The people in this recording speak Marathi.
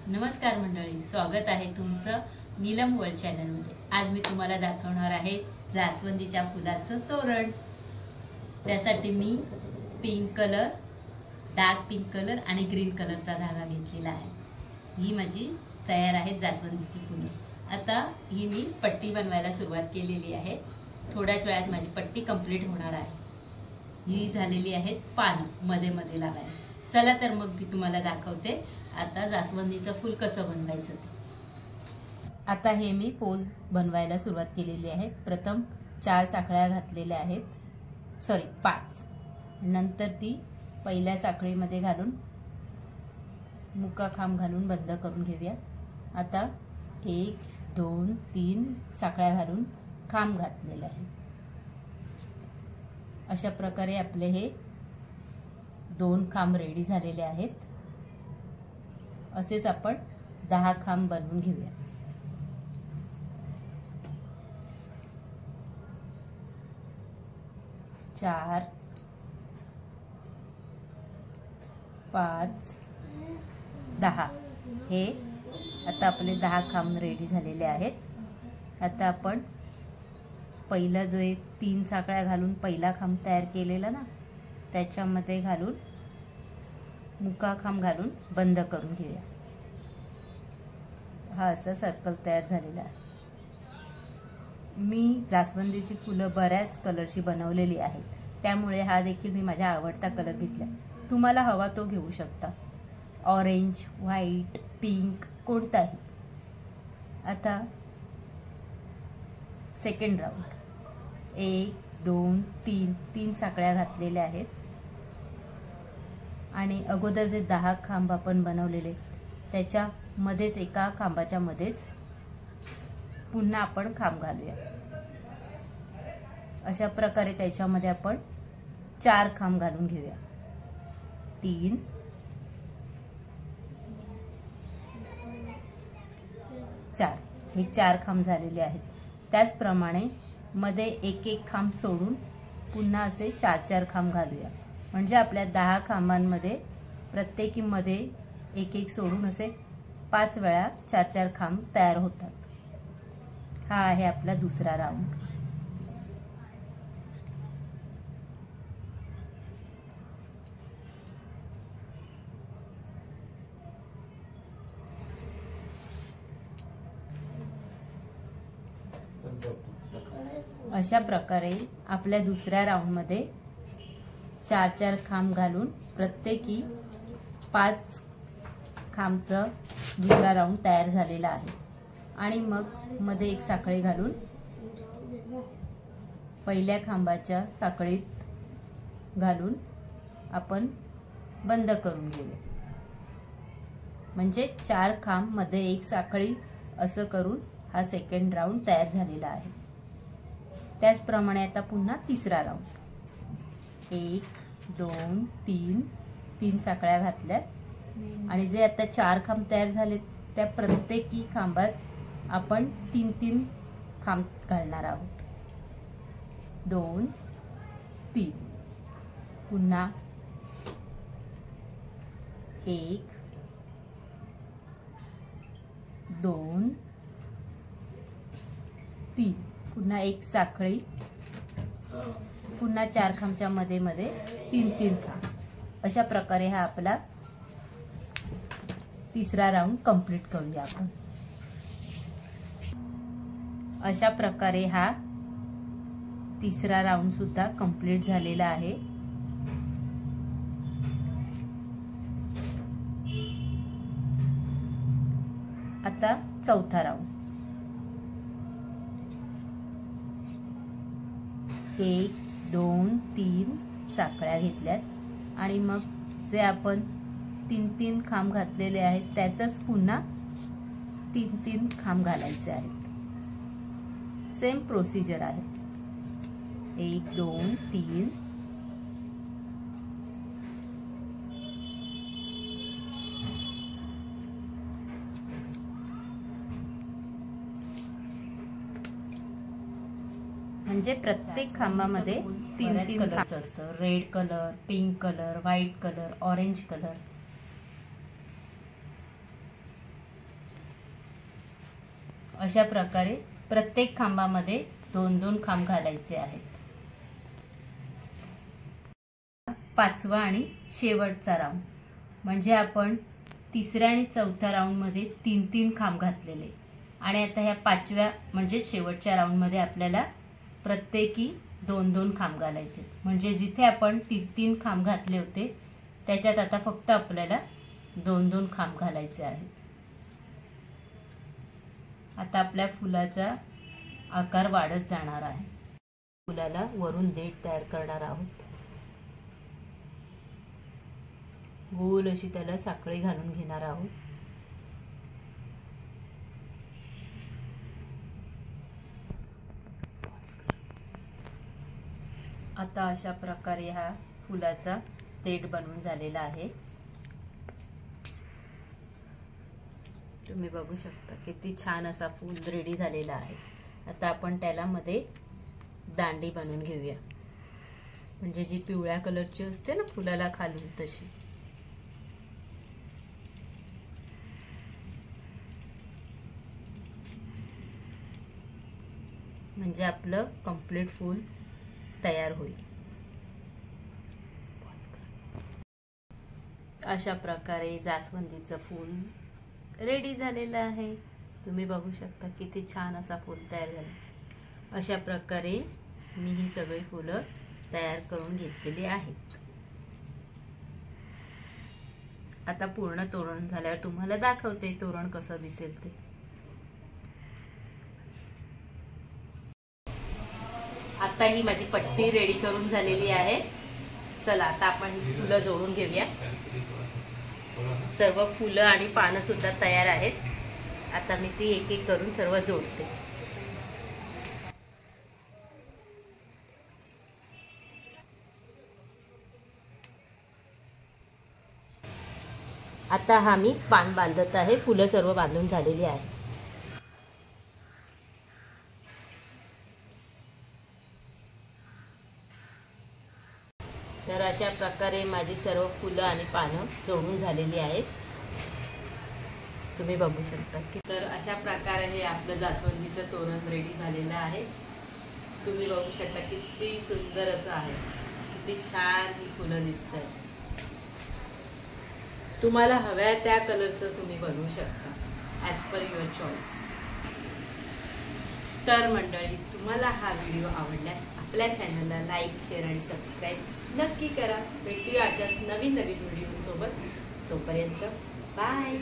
नमस्कार मंडळी, स्वागत आहे तुमचं नीलम वर्ल्ड चॅनलमध्ये। आज मी तुम्हाला दाखवणार आहे जास्वंदीच्या फुलाचं तोरण। त्यासाठी मी pink colour, dark pink colour आणि ग्रीन कलरचा धागा घेतलेला आहे। ही माझी तयार आहे जास्वंदीची फुलं। आता ही मी पट्टी बनवायला सुरुवात केलेली आहे। थोड्याच वेळात माझी पट्टी कंप्लीट होणार आहे। ही झालेली आहेत पानं मध्ये मध्ये लावायला। चला तर मग मी तुम्हाला दाखवते आता जास्वंदीचं फूल कसं बनवायचं ते। आता हे मी फूल बनवायला सुरुवात केलेली आहे। प्रथम 4 साखळ्या घातलेल्या आहेत, सॉरी 5। नंतर ती पहिल्या साखळीमध्ये घालून मुका खांब घालून बंद करून घेऊया। आता 1 2 3 साखळ्या घालून खांब घातलेला आहे। अशा प्रकारे आपले हे 2 खांब रेडी झालेले आहेत। असेच आपण 10 खांब बनवून घेऊया। चार, 5, 10 हे आता आपले 10 खांब रेडी झालेले आहेत। आता आपण पहिला जो 3 साखळ्या घालून पहिला खांब तयार केलेला ना, त्याच्यामध्ये घालून मुका खांब घालून बंद करून घेऊया। हा असा सर्कल तयार झालेला आहे। मी जास्वंदीची फुलं बऱ्याच कलरची बनवलेली आहेत, त्यामुळे हा देखील मी माझा आवडता कलर घेतला। तुम्हाला हवा तो घेऊ शकता, ऑरेंज, व्हाईट, पिंक कोणताही। आता सेकंड राऊंड 1 2 3 साखळ्या घातलेल्या आहेत आणि अगोदर जे 10 खांब आपण बनवलेले त्याच्या मध्येच एका खांबाच्या मध्येच पुन्हा आपण खांब घालूया। अशा प्रकारे त्याच्यामध्ये आपण 4 खांब घालून घेऊया। 3 4 हे 4 खांब झालेले आहेत। त्याचप्रमाणे मध्ये एक खांब सोडून पुन्हा असे 4 खांब घालूया। म्हणजे आपल्या 10 खांबांमध्ये प्रत्येकी मध्ये एक सोडून असे 5 वेळा 4 खांब तयार होतात। हा आहे आपला दुसरा राऊंड। अशा प्रकारे आपल्या दुसऱ्या राऊंडमध्ये 4 खांब घालून प्रत्येकी 5 खांबचा दुसरा राऊंड तयार झालेला आहे। आणि मग मध्ये एक साखळी घालून पहिल्या खांबाच्या साखळीत घालून आपण बंद करून घेऊया। म्हणजे 4 खांब मध्ये एक साखळी असं करून हा सेकंड राऊंड तयार झालेला आहे। त्याचप्रमाणे आता पुन्हा तिसरा राऊंड 1 2 3 साखळ्या घातल्यात आणि जे आता 4 खांब तयार झाले त्या प्रत्येकी खांबात आपण 3 खांब घालणार आहोत। 2 3 पुन्हा 1 2 3 पुन्हा एक साखळी, पुन्हा 4 खांबच्या मध्ये 3 खांब। अशा प्रकारे हा आपला तिसरा राऊंड कंप्लीट करूया आपण। अशा प्रकारे हा तिसरा राऊंड सुद्धा कंप्लीट झालेला आहे। आता चौथा राऊंड 1 2 3 साखळ्या घेतल्यात आणि मग जे आपण 3 खांब घातलेले आहेत त्यातच पुन्हा 3 खांब घालायचे आहेत। सेम प्रोसिजर आहे। 1 2 3 म्हणजे प्रत्येक खांबामध्ये 3 कलरचं असतं। Red colour, pink colour, white colour, orange colour. अशा प्रकारे प्रत्येक खांबामध्ये 2-2 खांब घालायचे आहेत. पाचवा आणि शेवटचा राऊंड म्हणजे आपण तिसऱ्या आणि चौथ्या राऊंडमध्ये 3-3 खांब घातलेले आणि आता ह्या पाचव्या म्हणजे शेवटच्या राऊंडमध्ये आपल्याला प्रत्येकी 2-2 खांब घालायचे. म्हणजे जिथे आपण 3-3 खांब घातले होते त्याच्यात आता फक्त आपल्याला 2-2 खांब घालायचे आहेत. आता आपल्या फुलाचा आकार वाढत जाणार आहे. फुलाला वरून देठ तयार करणार आहोत. गोल अशी त्याला साखळी घालून घेणार आहोत. आता अशा प्रकारे हा फुलाचा देठ बनवून झालेला आहे. तुम्ही बघू शकता किती छान असा फूल रेडी झालेला आहे. आता आपण त्याला मध्ये दांडी बनवून घेऊया. म्हणजे जी पिवळ्या कलरची असते ना फुलाला खालून तशी. म्हणजे आपलं कंप्लीट फूल तयार होईल. अशा प्रकारे जास्वंदीचं फूल रेडी झालेलं आहे. तुम्ही बघू शकता किती छान असा फूल तयार झाला. अशा प्रकारे मी ही सगळी फुलं तयार करून घेतलेली आहेत. आता पूर्ण तोरण झाल्यावर तुम्हाला दाखवते तोरण कसं दिसेल ते. आता ही माझी पट्टी रेडी करून झालेली आहे. चला आता आपण ही फुलं जोडून घेऊया. सर्व फुलं आणि पानं सुद्धा तयार आहेत. आता मी ती एक एक करून सर्व जोडते. आता हा मी पान बांधत आहे. फुलं सर्व बांधून झालेली आहे. तर अशा प्रकारे माझी सर्व फुलं आणि पानं जोडून झालेली आहेत. तुम्ही बघू शकता की तर अशा प्रकारे हे आपलं जास्वंदीचं तोरण रेडी झालेलं आहे. तुम्ही बघू शकता किती सुंदर असं आहे. किती छान ही फुलं दिसतात. तुम्हाला हव्या त्या कलरचं तुम्ही बनवू शकता ॲज पर युअर चॉईस. तर मंडळी तुम्हाला हा व्हिडिओ आवडल्यास आपल्या चॅनलला लाईक, शेअर आणि सबस्क्राईब नक्की करा. भेटूया अशाच नवीन व्हिडिओसोबत. तोपर्यंत बाय.